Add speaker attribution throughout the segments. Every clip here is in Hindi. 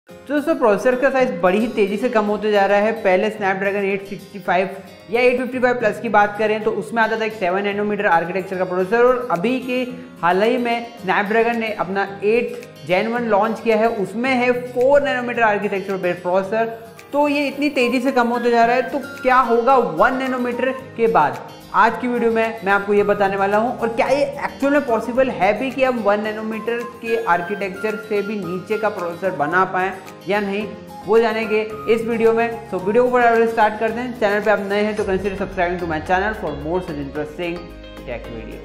Speaker 1: तो दोस्तों प्रोसेसर का साइज बड़ी ही तेजी से कम होते जा रहा है। पहले स्नैपड्रैगन 865 या 855 प्लस की बात करें तो उसमें आता था एक 7 नैनोमीटर आर्किटेक्चर का प्रोसेसर, और अभी के हाल ही में स्नैपड्रैगन ने अपना 8 Gen 1 लॉन्च किया है, उसमें है 4 नैनोमीटर आर्किटेक्चर बेस्ड प्रोसेसर। तो ये इतनी तेजी से कम होते जा रहा है, तो क्या होगा 1 नैनोमीटर के बाद? आज की वीडियो में मैं आपको ये बताने वाला हूँ। और क्या ये एक्चुअल में पॉसिबल है भी कि हम 1 नैनोमीटर के आर्किटेक्चर से भी नीचे का प्रोसेसर बना पाएँ या नहीं, वो जानेंगे इस वीडियो में। तो वीडियो को फटाफट स्टार्ट करते हैं। चैनल पे आप नए हैं तो consider subscribing to my channel for more such interesting tech video.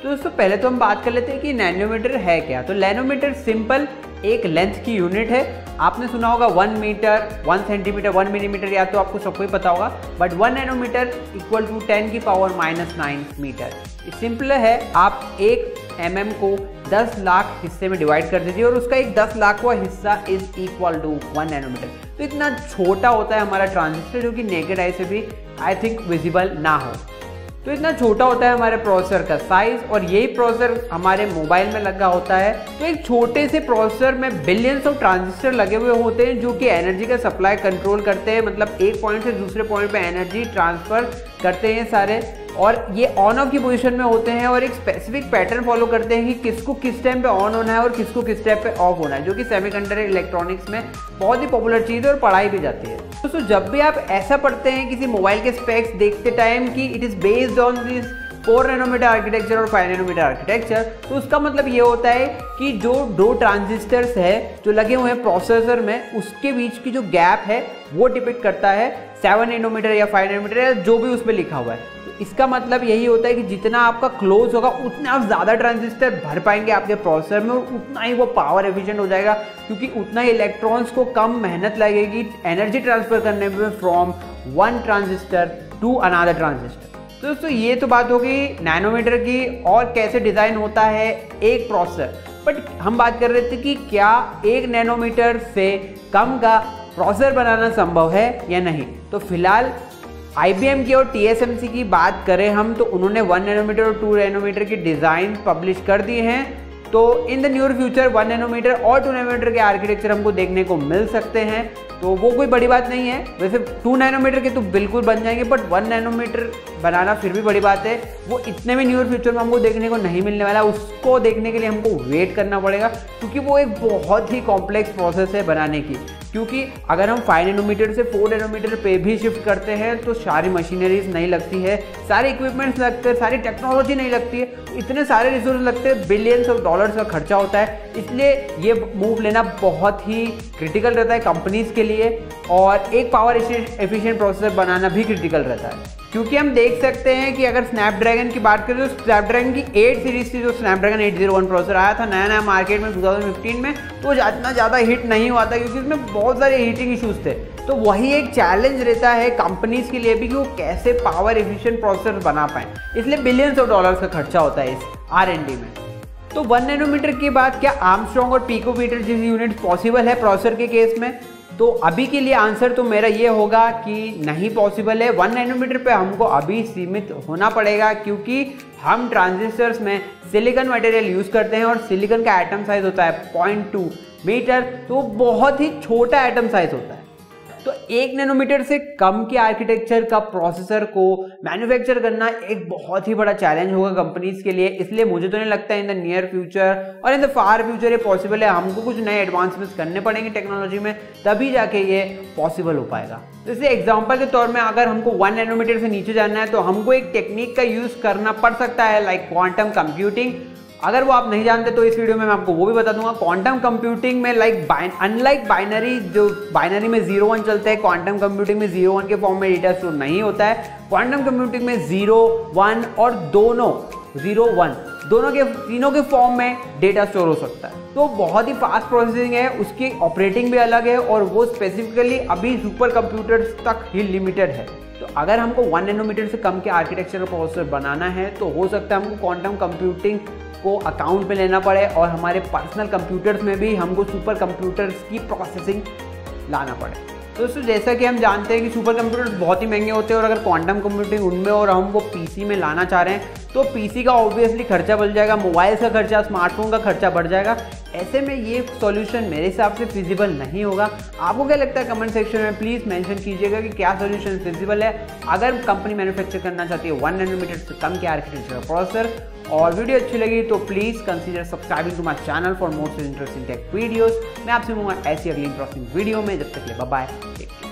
Speaker 1: तो दोस्तों पहले तो हम बात कर लेते हैं कि नैनोमीटर है क्या। तो नैनोमीटर सिंपल एक लेंथ की यूनिट है। आपने सुना होगा 1 मीटर, 1 सेंटीमीटर, 1 मिलीमीटर, या तो आपको सबको ही पता होगा, बट 1 नैनोमीटर इक्वल टू 10 की पावर -9 मीटर। सिंपल है, आप 1 mm को 10 लाख हिस्से में डिवाइड कर दीजिए और उसका एक 10 लाखवां हिस्सा इज इक्वल टू 1 नैनोमीटर। तो इतना छोटा होता है हमारा ट्रांजिस्टर, जो कि नेकेड आई से भी आई थिंक विजिबल ना हो। तो इतना छोटा होता है हमारे प्रोसेसर का साइज, और यही प्रोसेसर हमारे मोबाइल में लगा होता है। तो एक छोटे से प्रोसेसर में बिलियंस ऑफ ट्रांजिस्टर लगे हुए होते हैं, जो कि एनर्जी का सप्लाई कंट्रोल करते हैं, मतलब एक पॉइंट से दूसरे पॉइंट पे एनर्जी ट्रांसफर करते हैं सारे। और ये ऑन ऑफ की पोजीशन में होते हैं और एक स्पेसिफिक पैटर्न फॉलो करते हैं कि किसको किस टाइम पे ऑन होना है और किसको किस टाइम पे ऑफ होना है, जो कि सेमीकंडक्टर इलेक्ट्रॉनिक्स में बहुत ही पॉपुलर चीज़ है और पढ़ाई भी जाती है। दोस्तों जब भी आप ऐसा पढ़ते हैं किसी मोबाइल के स्पेक्स देखते टाइम कि it is based on this 4 nanometre architecture और 5 नैनोमीटर आर्किटेक्चर, तो उसका मतलब ये होता है कि जो दो ट्रांजिस्टर्स है जो लगे हुए हैं प्रोसेसर में, उसके बीच की जो गैप है वो डिपिक्ट करता है 7 नैनोमीटर या 5 नैनोमीटर या जो भी उसमें लिखा हुआ है। तो इसका मतलब यही होता है कि जितना आपका क्लोज होगा उतने आप ज़्यादा ट्रांजिस्टर भर पाएंगे आपके प्रोसेसर में, और उतना ही वो पावर एफिशिएंट हो जाएगा, क्योंकि उतना ही इलेक्ट्रॉन्स को कम मेहनत लगेगी एनर्जी ट्रांसफर करने में from one transistor to another transistor. तो दोस्तों ये तो बात होगी नैनोमीटर की और कैसे डिज़ाइन होता है एक प्रोसेसर। बट हम बात कर रहे थे कि क्या 1 नैनोमीटर से कम का प्रोसेसर बनाना संभव है या नहीं। तो फिलहाल IBM की और TSMC की बात करें हम, तो उन्होंने 1 नैनोमीटर और 2 नैनोमीटर की डिज़ाइन पब्लिश कर दिए हैं। तो in the near future 1 nanometre और 2 नैनोमीटर के आर्किटेक्चर हमको देखने को मिल सकते हैं। तो वो कोई बड़ी बात नहीं है। वैसे 2 नैनोमीटर के तो बिल्कुल बन जाएंगे, बट 1 नैनोमीटर बनाना फिर भी बड़ी बात है। वो इतने में नियर फ्यूचर में हमको देखने को नहीं मिलने वाला। उसको देखने के लिए हमको वेट करना पड़ेगा, क्योंकि वो एक बहुत ही कॉम्प्लेक्स प्रोसेस है बनाने की। क्योंकि अगर हम 5 नैनोमीटर से 4 नैनोमीटर पे भी शिफ्ट करते हैं तो सारी मशीनरीज नहीं लगती है, सारे इक्विपमेंट्स लगते हैं, सारी टेक्नोलॉजी नहीं लगती है, इतने सारे रिसोर्स लगते हैं, बिलियंस ऑफ डॉलर्स का खर्चा होता है। इसलिए ये मूव लेना बहुत ही क्रिटिकल रहता है कंपनीज के लिए, और एक पावर एफिशिएंट प्रोसेसर बनाना भी क्रिटिकल रहता है। क्योंकि हम देख सकते हैं कि अगर स्नैपड्रैगन की बात करें तो स्नैपड्रैगन की 8 सीरीज से जो स्नैपड्रैगन 801 प्रोसेसर आया था नया मार्केट में 2015 में, तो इतना ज़्यादा हिट नहीं हुआ था, क्योंकि उसमें बहुत सारे हीटिंग इश्यूज थे। तो वही एक चैलेंज रहता है कंपनीज के लिए भी कि वो कैसे पावर एफिशिएंट प्रोसेसर बना पाएँ। इसलिए बिलियंस ऑफ डॉलर्स का खर्चा होता है इस R&D में। तो 1 नैनोमीटर के बाद क्या आर्मस्ट्रॉन्ग और पिकोमीटर जैसी यूनिट पॉसिबल है प्रोसेसर के केस में? तो अभी के लिए आंसर तो मेरा ये होगा कि नहीं पॉसिबल है। 1 नैनोमीटर पे हमको अभी सीमित होना पड़ेगा, क्योंकि हम ट्रांजिस्टर्स में सिलिकॉन मटेरियल यूज़ करते हैं और सिलिकॉन का एटम साइज होता है 0.2 मीटर, तो बहुत ही छोटा एटम साइज होता है। तो 1 नैनोमीटर से कम के आर्किटेक्चर का प्रोसेसर को मैन्युफैक्चर करना एक बहुत ही बड़ा चैलेंज होगा कंपनीज के लिए। इसलिए मुझे तो नहीं लगता है इन द नियर फ्यूचर और इन द फार फ्यूचर ये पॉसिबल है। हमको कुछ नए एडवांसमेंट्स करने पड़ेंगे टेक्नोलॉजी में, तभी जाके ये पॉसिबल हो पाएगा। जैसे एग्जांपल के तौर में अगर हमको 1 नैनोमीटर से नीचे जाना है तो हमको एक टेक्निक का यूज़ करना पड़ सकता है, लाइक क्वांटम कंप्यूटिंग। अगर वो आप नहीं जानते तो इस वीडियो में मैं आपको वो भी बता दूंगा। क्वांटम कंप्यूटिंग में अनलाइक बाइनरी, जो बाइनरी में 0-1 चलते हैं, क्वांटम कंप्यूटिंग में 0-1 के फॉर्म में डेटा स्टोर नहीं होता है। क्वांटम कंप्यूटिंग में 0-1 और दोनों 0-1 तीनों के फॉर्म में डेटा स्टोर हो सकता है। तो बहुत ही फास्ट प्रोसेसिंग है, उसकी ऑपरेटिंग भी अलग है, और वो स्पेसिफिकली अभी सुपर कंप्यूटर्स तक ही लिमिटेड है। तो अगर हमको 1 नैनोमीटर से कम के आर्किटेक्चर का प्रोसेसर बनाना है तो हो सकता है हमको क्वांटम कंप्यूटिंग को अकाउंट में लेना पड़े, और हमारे पर्सनल कंप्यूटर्स में भी हमको सुपर कंप्यूटर्स की प्रोसेसिंग लाना पड़े। दोस्तों जैसा कि हम जानते हैं कि सुपर कंप्यूटर्स बहुत ही महंगे होते हैं, और अगर क्वांटम कंप्यूटिंग उनमें और हम वो पीसी में लाना चाह रहे हैं तो पीसी का ऑब्वियसली खर्चा बढ़ जाएगा, मोबाइल का खर्चा, स्मार्टफोन का खर्चा बढ़ जाएगा। ऐसे में ये सॉल्यूशन मेरे हिसाब से फिजिबल नहीं होगा। आपको क्या लगता है कमेंट सेक्शन में प्लीज़ मेंशन कीजिएगा कि क्या सॉल्यूशन फिजिबल है अगर कंपनी मैन्युफैक्चर करना चाहती है 1 नैनोमीटर से कम के आर्किटेक्चर का प्रोसेसर। और वीडियो अच्छी लगी तो please consider subscribing to my channel for more interesting tech videos. मैं आपसे मिलूंगा ऐसी अगली इंटरेस्टिंग वीडियो में, जब तक के लिए बाय बाय।